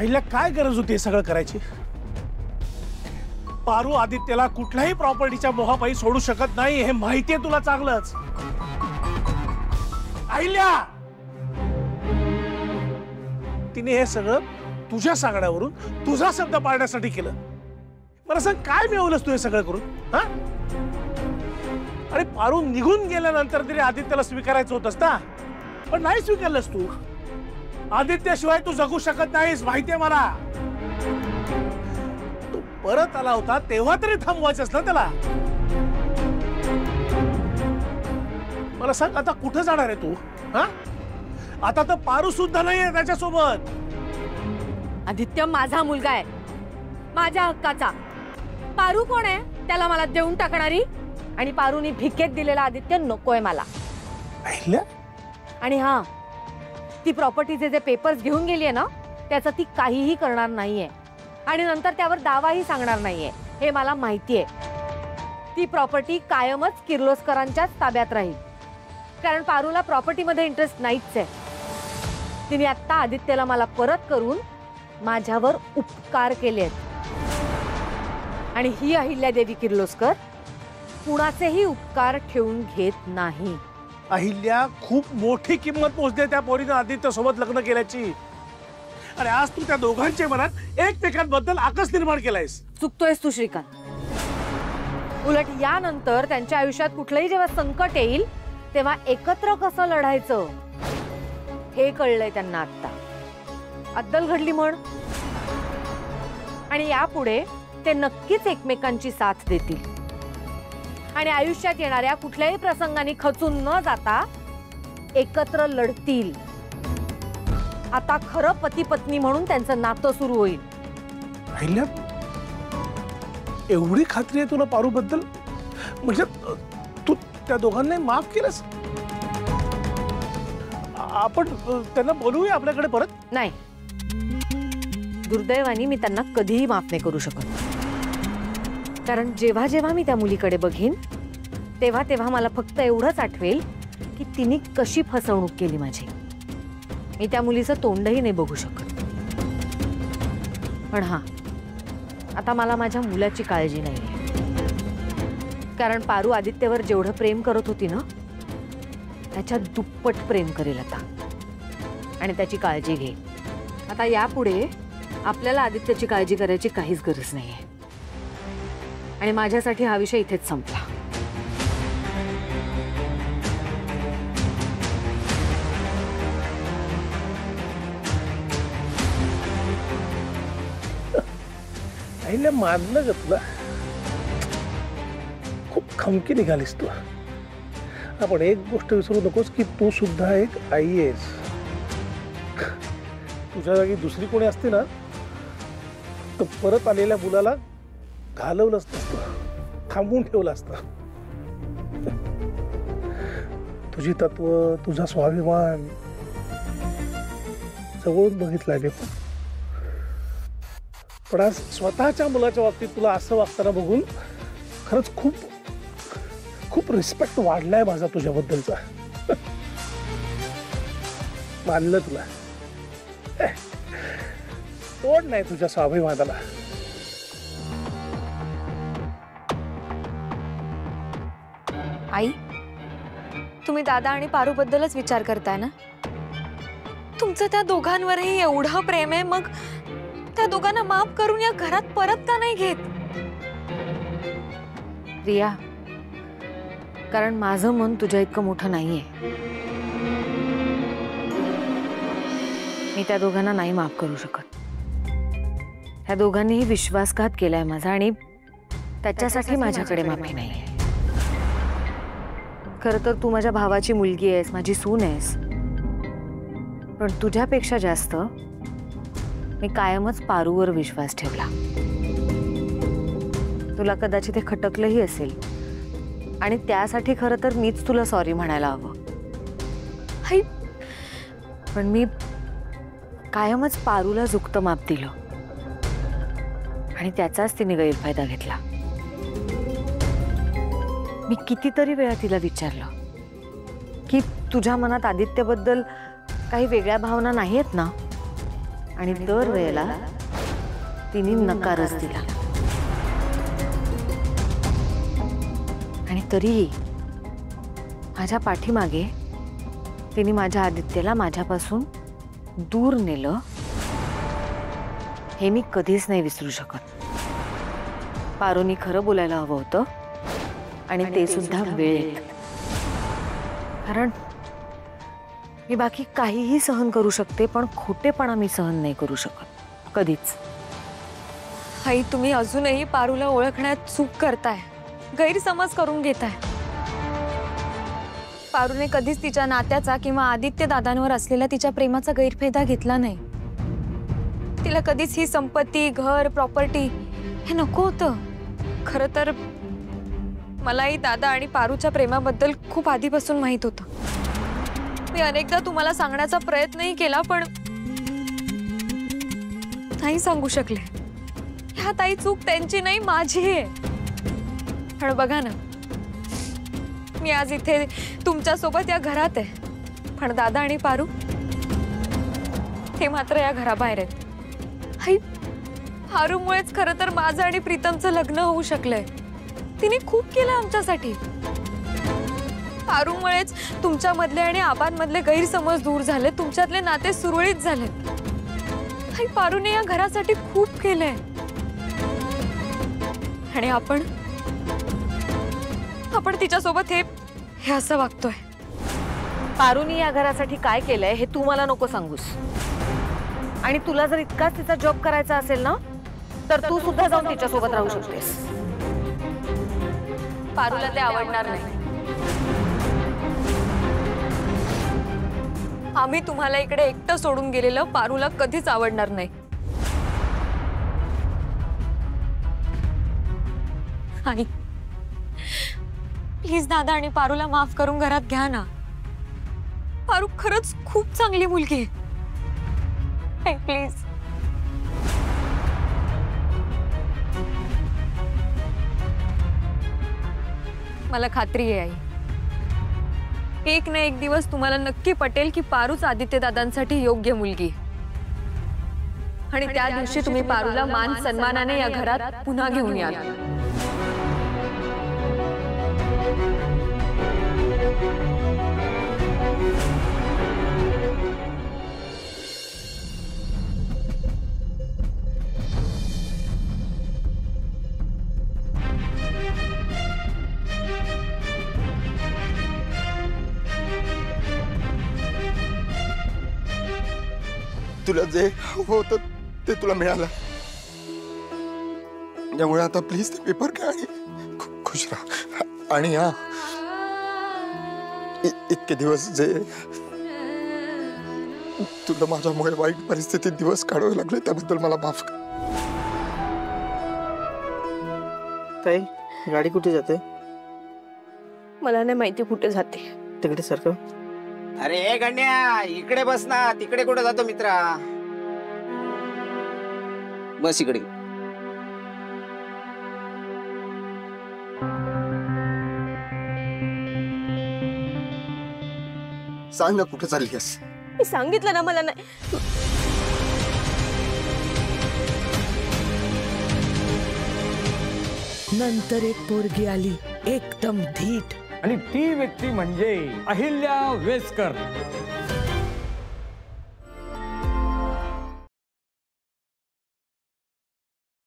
आईला काय गरज होती हे सगळं करायची? पारू आदित्यला कुठल्याही प्रॉपर्टीच्या मोहापायी सोडू शकत नाही, हे माहितीये तुला चांगलंच. आईल्या, तिने हे सगळं तुझ्या सांगण्यावरून, तुझा शब्द पाळण्यासाठी केलं. मला सांग, काय मिळवलंस तू हे सगळं करून? हा? अरे पारू निघून गेल्यानंतर तरी आदित्यला स्वीकारायचं होतंस ना, पण नाही स्वीकारलंस तू. आदित्यशिवाय तू जगू शकत नाहीस, माहितीये मला. तू परत आला होता तेव्हा तरी थांबवायचंस ना त्याला. मला सांग, आता कुठं जाणार आहे तू? हा? आता तर पारू सुद्धा नाहीये त्याच्यासोबत. आदित्य माझा मुलगा आहे, माझ्या हक्काचा. पारू कोण आहे त्याला मला देऊन टाकणारी? आणि पारूनी भिकेत दिलेला आदित्य नकोय मला. आणि हा, ती प्रॉपर्टीचे जे पेपर्स घेऊन गेलीये ना, त्याचं ती काहीही करणार नाहीये आणि नंतर त्यावर दावाही सांगणार नाहीये, हे मला माहितीये. ती प्रॉपर्टी कायमच किर्लोस्करांच्याच ताब्यात राहील, कारण पारूला प्रॉपर्टीमध्ये इंटरेस्ट नाहीच आहे. तिने आता आदित्यला मला परत करून माझ्यावर उपकार केलेत. आणि ही अहिल्यादेवी किर्लोस्कर कुणाचेही उपकार ठेवून घेत नाही. अहिल्या, खूप मोठी किंमत मोजते त्या पोरीनं आदित्य सोबत लग्न केल्याची. आणि आज तू त्या दोघांच्या मनात एकमेकांबद्दल आकस निर्माण केलायस. चुकतोयस तू श्रीकांत. उलट यानंतर त्यांच्या आयुष्यात कुठलंही जेव्हा संकट येईल तेव्हा एकत्र कसं लढायचं हे कळलंय त्यांना आता. अद्दल घडली म्हण. आणि यापुढे ते नक्कीच एकमेकांची साथ देतील आणि आयुष्यात येणाऱ्या कुठल्याही प्रसंगाने खचून न जाता एकत्र लढतील. आता खरं पती पत्नी म्हणून त्यांचं नातं सुरू होईल. अहिल्या, एवढी खात्री आहे तुला पारू बद्दल? म्हणजे तू त्या दोघांना माफ केलंस? आपण त्यांना बोलूया आपल्याकडे परत? नाही, दुर्दैवाने मी त्यांना कधीही माफ नाही करू शकत. कारण जेव्हा जेव्हा मी त्या मुलीकडे बघीन तेव्हा तेव्हा मला फक्त एवढंच आठवेल की तिने कशी फसवणूक केली माझी. मी त्या मुलीचं तोंडही नाही बघू शकत. पण हा, आता मला माझ्या मुलाची काळजी नाहीये. कारण पारू आदित्यवर जेवढं प्रेम करत होती ना, त्याच्या दुप्पट प्रेम करेल आता आणि त्याची काळजी घेईल. आता यापुढे आपल्याला आदित्यची काळजी करायची काहीच गरज नाहीये. आणि माझ्यासाठी हा विषय इथेच संपला. आईला मानलं ग तुला. खूप खमकी निघालीस तू. आपण एक गोष्ट विसरू नकोस की तू सुद्धा एक आई आहेस. तुझ्या जागी दुसरी कोणी असते ना तर परत आलेल्या मुलाला घालवलंच नसतं, थांबवून ठेवलं असतं. तुझी तत्व, तुझा स्वाभिमान जवळून बघितलाय मी. पण आज स्वतःच्या मुलाच्या बाबतीत तुला असं वागताना बघून खरंच खूप खूप रिस्पेक्ट वाढलाय माझा तुझ्याबद्दलचा. मानलं तुला. तोड नाही तुझ्या स्वाभिमानाला. आई, तुम्ही दादा आणि पारू बद्दलच विचार करताय ना? तुमचं त्या दोघांवरही एवढं प्रेम आहे, मग त्या दोघांना माफ करून या घरात परत का नाही घेत? रिया, कारण माझं मन तुझ्या इतकं मोठं नाहीये. मी त्या दोघांना नाही माफ करू शकत. त्या दोघांनीही विश्वासघात केलाय माझा आणि त्याच्यासाठी माझ्याकडे माफी नाहीये. खरं तर तू माझ्या भावाची मुलगी आहेस, माझी सून आहेस, पण तुझ्यापेक्षा जास्त मी कायमच पारूवर विश्वास ठेवला. तुला कदाचित हे खटकलंही असेल आणि त्यासाठी खरं तर मीच तुला सॉरी म्हणायला हवं. आई, पण मी कायमच पारूला झुकतं माप दिलं आणि त्याचाच तिने गैरफायदा घेतला. मी कितीतरी वेळा तिला विचारलं की तुझ्या मनात आदित्यबद्दल काही वेगळ्या भावना नाहीत ना? आणि दर वेळेला तिने नकारच दिला. आणि तरीही माझ्या पाठीमागे तिने माझ्या आदित्यला माझ्यापासून दूर नेलं, हे मी कधीच नाही विसरू शकत. पारूनी खरं बोलायला हवं होतं आणि ते सुद्धा वेळेत. कारण मी बाकी काहीही सहन करू शकते, पण खोटेपणा मी सहन नाही करू शकत कधीच. आई, तुम्ही अजूनही पारूला ओळखण्यात चूक करताय, गैरसमज करून घेताय. पारूने कधीच तिच्या नात्याचा किंवा आदित्य दादांवर असलेल्या तिच्या प्रेमाचा गैरफायदा घेतला नाही. तिला कधीच ही संपत्ती, घर, प्रॉपर्टी हे नको होतं. खरं तर मलाही दादा आणि पारूच्या प्रेमाबद्दल खूप आधीपासून माहित होतं. मी अनेकदा तुम्हाला सांगण्याचा प्रयत्नही केला, पण नाही सांगू शकले. ह्यात आई चूक त्यांची नाही, माझी आहे. पण बघा ना, मी आज इथे तुमच्या सोबत या घरात आहे, पण दादा आणि पारू ते मात्र या घराबाहेर आहेत. आई, पारूमुळेच खरं तर माझं आणि प्रीतमचं लग्न होऊ शकलंय. तिने खूप केलं आमच्यासाठी. पारूमुळेच तुमच्यामधले आणि आबांमधले गैरसमज दूर झाले, तुमच्यातले नाते सुरळीत झाले. आई, पारूने या घरासाठी खूप केलंय. आणि आपण तिच्यासोबत हे असं वागतोय. पारूनी या घरासाठी काय केलंय हे तू मला नको सांगूस. आणि तुला जर इतकाच तिचा जॉब करायचा असेल ना, तर तू सुद्धा जाऊन तिच्यासोबत राहू शकतेस. पारूला ते आवडणार नाही. आम्ही तुम्हाला इकडे एकटं सोडून गेलेलं पारूला कधीच आवडणार नाही. आई, प्लीज दादा आणि पारूला माफ करून घरात घ्या ना. पारू खरंच खूप चांगली मुलगी आहे. प्लीज. मला खात्री आहे आई, एक ना एक दिवस तुम्हाला नक्की पटेल की पारूच आदित्य दादांसाठी योग्य मुलगी. आणि त्या दिवशी तुम्ही पारूला मान सन्मानाने या घरात पुन्हा घेऊन याल. तुला जे हवं होतं ते तुला मिळालं. त्यामुळे आता प्लीज ते पेपर घ्या आणि खुश राहा. आणि हा इतके दिवस जे तुला माझ्यामुळे वाईट परिस्थितीत दिवस काढावे लागले त्याबद्दल मला माफ कर. ताई, गाडी कुठे जाते? मला नाही माहिती कुठे जाते. तिकडे सारखं. अरे गण्या, इकडे बस ना, तिकडे कुठे जातो मित्रा? बस इकडे. सांग ना कुठे चालली आहेस? मी सांगितलं ना, मला नाही. नंतर एक पोरगी आली, एकदम धीट. आणि ती व्यक्ती म्हणजे अहिल्या वेसकर.